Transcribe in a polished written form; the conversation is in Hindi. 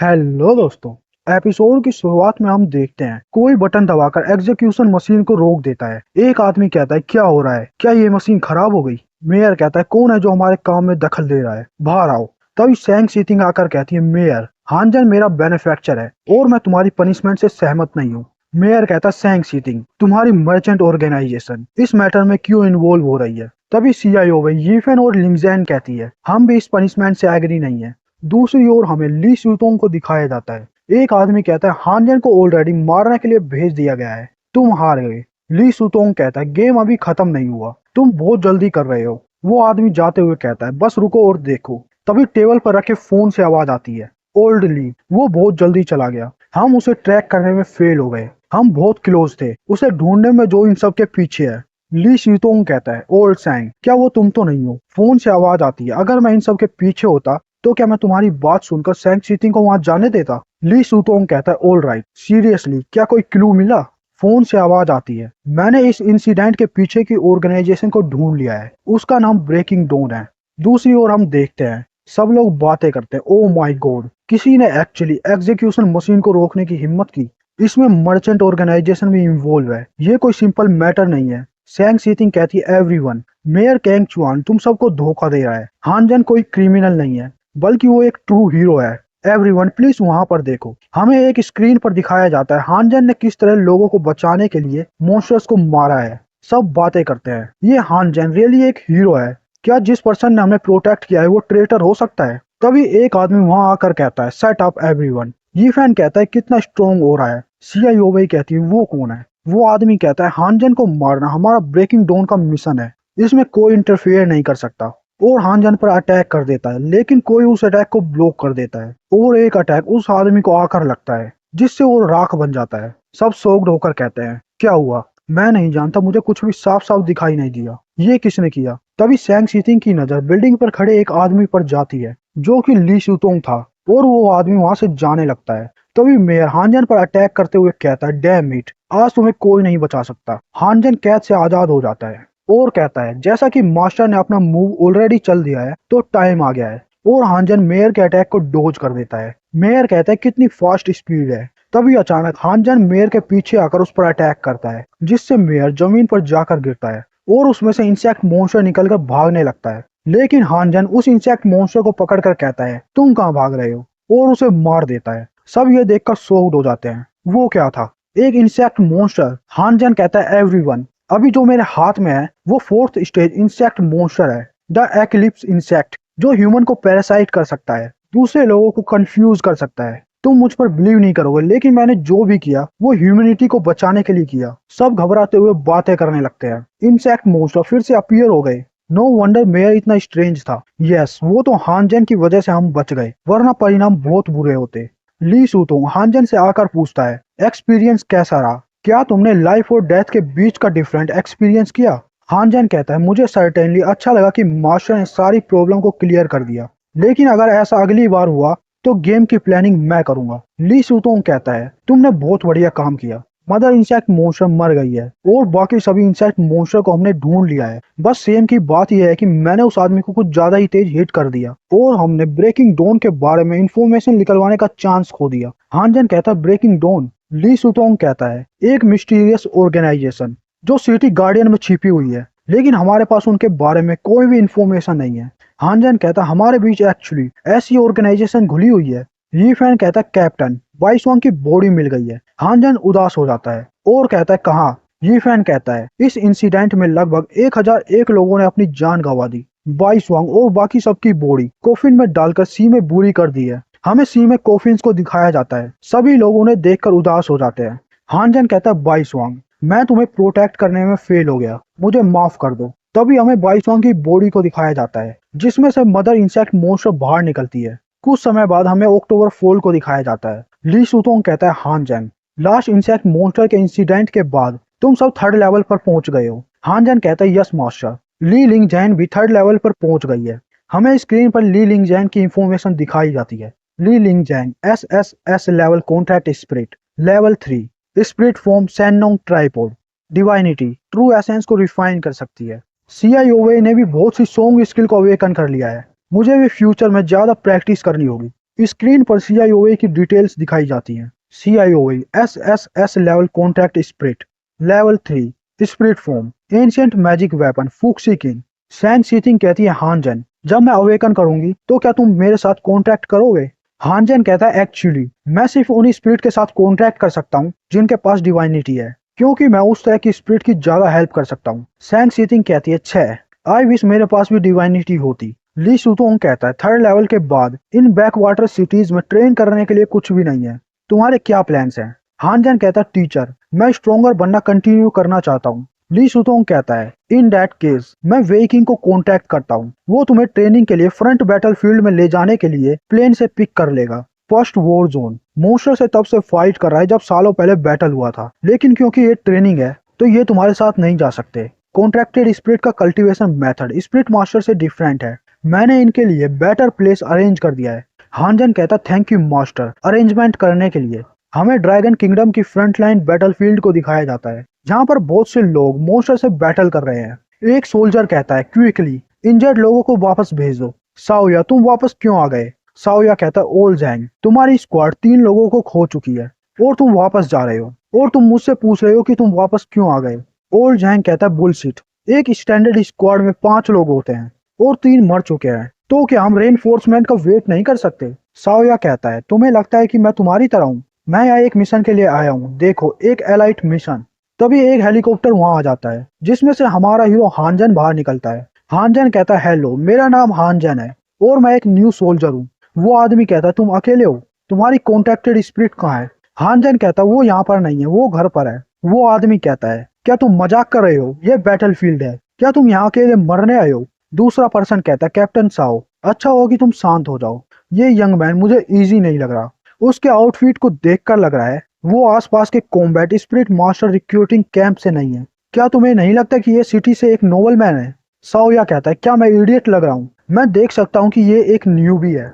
हेलो दोस्तों। एपिसोड की शुरुआत में हम देखते हैं कोई बटन दबाकर एग्जीक्यूशन मशीन को रोक देता है। एक आदमी कहता है क्या हो रहा है, क्या ये मशीन खराब हो गई। मेयर कहता है कौन है जो हमारे काम में दखल दे रहा है, बाहर आओ। तभी सैंग सीटिंग आकर कहती है मेयर, हानजन मेरा बेनिफैक्चर है और मैं तुम्हारी पनिशमेंट से सहमत नहीं हूँ। मेयर कहता है सैंग सीटिंग तुम्हारी मर्चेंट ऑर्गेनाइजेशन इस मैटर में क्यों इन्वॉल्व हो रही है। तभी सीआईओ यीफेन और लिंगजैन कहती है हम भी इस पनिशमेंट से एग्री नहीं है। दूसरी ओर हमें ली सूतोंग को दिखाया जाता है। एक आदमी कहता है हानजन को ऑलरेडी मारने के लिए भेज दिया गया है, तुम हार गए। ली सूतोंग कहता है गेम अभी खत्म नहीं हुआ, तुम बहुत जल्दी कर रहे हो। वो आदमी जाते हुए कहता है बस रुको और देखो। तभी टेबल पर रखे फोन से आवाज आती है, ओल्ड ली। वो बहुत जल्दी चला गया, हम उसे ट्रैक करने में फेल हो गए। हम बहुत क्लोज थे उसे ढूंढने में जो इन सब के पीछे है। ली सूतोंग कहता है ओल्ड सैंग क्या वो तुम तो नहीं हो। फोन से आवाज आती है अगर मैं इन सब के पीछे होता तो क्या मैं तुम्हारी बात सुनकर सैंग चीटिंग को वहां जाने देता। ली सूतोंग कहता है ऑल राइट सीरियसली क्या कोई क्लू मिला। फोन से आवाज आती है मैंने इस इंसिडेंट के पीछे की ऑर्गेनाइजेशन को ढूंढ लिया है, उसका नाम ब्रेकिंग डॉन है। दूसरी ओर हम देखते हैं सब लोग बातें करते हैं, ओ माय गॉड किसी ने एक्चुअली एग्जीक्यूशन मशीन को रोकने की हिम्मत की। इसमें मर्चेंट ऑर्गेनाइजेशन भी इन्वॉल्व है, ये कोई सिंपल मैटर नहीं है। सैंग सीटिंग कहती है एवरीवन, मेयर कैंग चुआन तुम सबको धोखा दे रहा है। हानजन कोई क्रिमिनल नहीं है बल्कि वो एक ट्रू हीरो है। एवरीवन प्लीज वहां पर देखो। हमें एक स्क्रीन पर दिखाया जाता है हानजन ने किस तरह लोगों को बचाने के लिए मॉन्स्टर्स को मारा है। सब बातें करते हैं ये हानजन रियली एक हीरो है, क्या जिस पर्सन ने हमें प्रोटेक्ट किया है वो ट्रेटर हो सकता है। तभी एक आदमी वहां आकर कहता है सेट अप एवरीवन। ये फैन कहता है कितना स्ट्रॉन्ग हो रहा है। सीआईओ कहती है वो कौन है। वो आदमी कहता है हानजन को मारना हमारा ब्रेकिंग डॉन का मिशन है, इसमें कोई इंटरफेयर नहीं कर सकता। और हानजन पर अटैक कर देता है लेकिन कोई उस अटैक को ब्लॉक कर देता है और एक अटैक उस आदमी को आकर लगता है जिससे वो राख बन जाता है। सब शॉक्ड होकर कहते हैं क्या हुआ। मैं नहीं जानता, मुझे कुछ भी साफ साफ दिखाई नहीं दिया, ये किसने किया। तभी सैंग सीटिंग की नजर बिल्डिंग पर खड़े एक आदमी पर जाती है जो कि ली सूतोंग था और वो आदमी वहां से जाने लगता है। तभी मेयर हानजन पर अटैक करते हुए कहता है डैम इट, आज तुम्हें कोई नहीं बचा सकता। हानजन कैद से आजाद हो जाता है और कहता है जैसा कि मास्टर ने अपना मूव ऑलरेडी चल दिया है तो टाइम आ गया है। और हानजन मेयर के अटैक को डोज कर देता है। मेयर कहता है कितनी फास्ट स्पीड है। तभी अचानक हानजन मेयर के पीछे आकर उस पर अटैक करता है जिससे मेयर जमीन पर जाकर गिरता है और उसमें से इंसेक्ट मॉन्स्टर निकलकर भागने लगता है। लेकिन हानजन उस इंसेक्ट मॉन्स्टर को पकड़कर कहता है तुम कहाँ भाग रहे हो और उसे मार देता है। सब ये देखकर शॉक्ड हो जाते हैं, वो क्या था, एक इंसेक्ट मॉन्स्टर। हानजन कहता है एवरीवन, अभी जो मेरे हाथ में है वो फोर्थ स्टेज इंसेक्ट मॉन्स्टर है, द एक्लिप्स इंसेक्ट, जो ह्यूमन को पैरासाइट कर सकता है, दूसरे लोगों को कंफ्यूज कर सकता है। तुम मुझ पर बिलीव नहीं करोगे लेकिन मैंने जो भी किया वो ह्यूमैनिटी को बचाने के लिए किया। सब घबराते हुए बातें करने लगते हैं। इंसेक्ट मॉन्स्टर फिर से अपीयर हो गए। नो वंडर मेयर इतना स्ट्रेंज था। यस वो तो हानजन की वजह से हम बच गए वरना परिणाम बहुत बुरे होते। ली सूतोंग हानजन से आकर पूछता है एक्सपीरियंस कैसा रहा, क्या तुमने लाइफ और डेथ के बीच का डिफरेंट एक्सपीरियंस किया। हानजन कहता है मुझे सर्टेनली अच्छा लगा कि मास्टर ने सारी प्रॉब्लम को क्लियर कर दिया, लेकिन अगर ऐसा अगली बार हुआ तो गेम की प्लानिंग मैं करूंगा। ली सूतोंग कहता है तुमने बहुत बढ़िया काम किया, मदर इंसेक्ट मॉन्स्टर मर गई है और बाकी सभी इंसेक्ट मॉन्स्टर को हमने ढूंढ लिया है। बस सेम की बात यह है कि मैंने उस आदमी को कुछ ज्यादा ही तेज हिट कर दिया और हमने ब्रेकिंग डॉन के बारे में इंफॉर्मेशन निकलवाने का चांस खो दिया। हानजन कहता है ब्रेकिंग डॉन। ली सूतोंग कहता है एक मिस्टीरियस ऑर्गेनाइजेशन जो सिटी गार्डियन में छिपी हुई है, लेकिन हमारे पास उनके बारे में कोई भी इंफॉर्मेशन नहीं है। हानजन कहता हमारे बीच एक्चुअली ऐसी ऑर्गेनाइजेशन घुली हुई है। ये फैन कहता है कैप्टन वाइसवांग की बॉडी मिल गई है। हानजन उदास हो जाता है और कहता है कहाँ। ये फैन कहता है इस इंसिडेंट में लगभग 1001 लोगों ने अपनी जान गंवा दी। वाइसवांग और बाकी सबकी बॉडी कोफिन में डालकर सी में बुरी कर दी है। हमें सी में कोफिन्स को दिखाया जाता है, सभी लोग उन्हें देखकर उदास हो जाते हैं। हानजन कहता है वाइसवांग मैं तुम्हें प्रोटेक्ट करने में फेल हो गया, मुझे माफ कर दो। तभी हमें वाइसवांग की बॉडी को दिखाया जाता है जिसमें से मदर इंसेक्ट मॉन्स्टर बाहर निकलती है। कुछ समय बाद हमें अक्टूबर फॉल को दिखाया जाता है। ली सूतोंग कहता है हानजन लास्ट इंसेक्ट मॉन्स्टर के इंसिडेंट के बाद तुम सब थर्ड लेवल पर पहुंच गए हो। हानजन कहता है यस मास्टर। ली लिंगजैन भी थर्ड लेवल पर पहुंच गई है। हमें स्क्रीन पर ली लिंगजैन की इंफॉर्मेशन दिखाई जाती है। ली लिंगजैन SSS level contract spirit, level 3 spirit form सैनोंग ट्राइपोड, डिवाइनिटी ट्रू एसेंस को रिफाइन कर सकती है। सीआईओवे ने भी बहुत सी सॉन्ग स्किल को अवेकन कर लिया है, मुझे भी फ्यूचर में ज्यादा प्रैक्टिस करनी होगी। स्क्रीन पर CIOA की डिटेल्स दिखाई जाती हैं। CIOA SSS level contract spirit, level 3 spirit form, ancient magic weapon Fuxi king. सैन सीथिंग कहती है हानजन, जब मैं अवेकन करूंगी तो क्या तुम मेरे साथ कॉन्ट्रैक्ट करोगे? हानजन कहता है एक्चुअली मैं सिर्फ उन्हीं स्पिरिट के साथ कॉन्ट्रैक्ट कर सकता हूँ जिनके पास डिवाइनिटी है, क्योंकि मैं उस तरह की स्पिरिट की ज्यादा हेल्प कर सकता हूँ। सैन सीथिंग कहती है छह, आई विश मेरे पास भी डिवाइनिटी होती। ली सुतोंग कहता है थर्ड लेवल के बाद इन बैक वाटर सिटीज में ट्रेन करने के लिए कुछ भी नहीं है, तुम्हारे क्या प्लान्स हैं? हानजन कहता है टीचर मैं स्ट्रोंगर बनना कंटिन्यू करना चाहता हूँ। ली सुतोंग कहता है इन दैट केस मैं वेई किंग को कॉन्टैक्ट करता हूँ, वो तुम्हें ट्रेनिंग के लिए फ्रंट बैटल फील्ड में ले जाने के लिए प्लेन से पिक कर लेगा। फर्स्ट वॉर जोन मोस्टर से तब से फाइट कर रहा है जब सालों पहले बैटल हुआ था, लेकिन क्योंकि ये ट्रेनिंग है तो ये तुम्हारे साथ नहीं जा सकते। कॉन्ट्रैक्टेड स्पिरिट का कल्टीवेशन मेथड स्पिरिट मास्टर से डिफरेंट है, मैंने इनके लिए बेटर प्लेस अरेंज कर दिया है। हानजन कहता थैंक यू मास्टर अरेंजमेंट करने के लिए। हमें ड्रैगन किंगडम की फ्रंट लाइन बैटलफील्ड को दिखाया जाता है जहाँ पर बहुत से लोग मोस्टर से बैटल कर रहे हैं। एक सोल्जर कहता है क्विकली इंजर्ड लोगों को वापस भेज दो। साओया तुम वापस क्यों आ गए? साओया कहता है ओल्ड जैंग तुम्हारी स्क्वाड 3 लोगों को खो चुकी है और तुम वापस जा रहे हो और तुम मुझसे पूछ रहे हो कि तुम वापस क्यों आ गए। ओल्ड जैंग कहता है बुलशिट, एक स्टैंडर्ड स्क्वाड में 5 लोग होते हैं और 3 मर चुके हैं, तो क्या हम रेनफोर्समेंट का वेट नहीं कर सकते? साओया कहता है तुम्हें लगता है कि मैं तुम्हारी तरह हूँ? मैं यहाँ एक मिशन के लिए आया हूँ, देखो एक एलाइट मिशन। तभी एक हेलीकॉप्टर वहां आ जाता है जिसमें से हमारा हीरो हानजन बाहर निकलता है। हानजन कहता है हेलो मेरा नाम हानजन है और मैं एक न्यू सोल्जर हूँ। वो आदमी कहता है तुम अकेले हो, तुम्हारी कॉन्ट्रैक्टेड स्पिरिट कहाँ है? हानजन कहता है वो यहाँ पर नहीं है, वो घर पर है। वो आदमी कहता है क्या तुम मजाक कर रहे हो, ये बैटलफील्ड है, क्या तुम यहाँ अकेले मरने आए हो? दूसरा पर्सन कहता है कैप्टन साओ अच्छा होगा कि तुम शांत हो जाओ, ये यंग मैन मुझे इजी नहीं लग रहा। उसके आउटफिट को देखकर लग रहा है वो आसपास के combat spirit master recruiting camp से नहीं है। क्या तुम्हें नहीं लगता कि ये सिटी से एक नोबल मैन है? साओया कहता है क्या मैं इडियट लग रहा हूँ? मैं देख सकता हूँ कि ये एक न्यूबी है।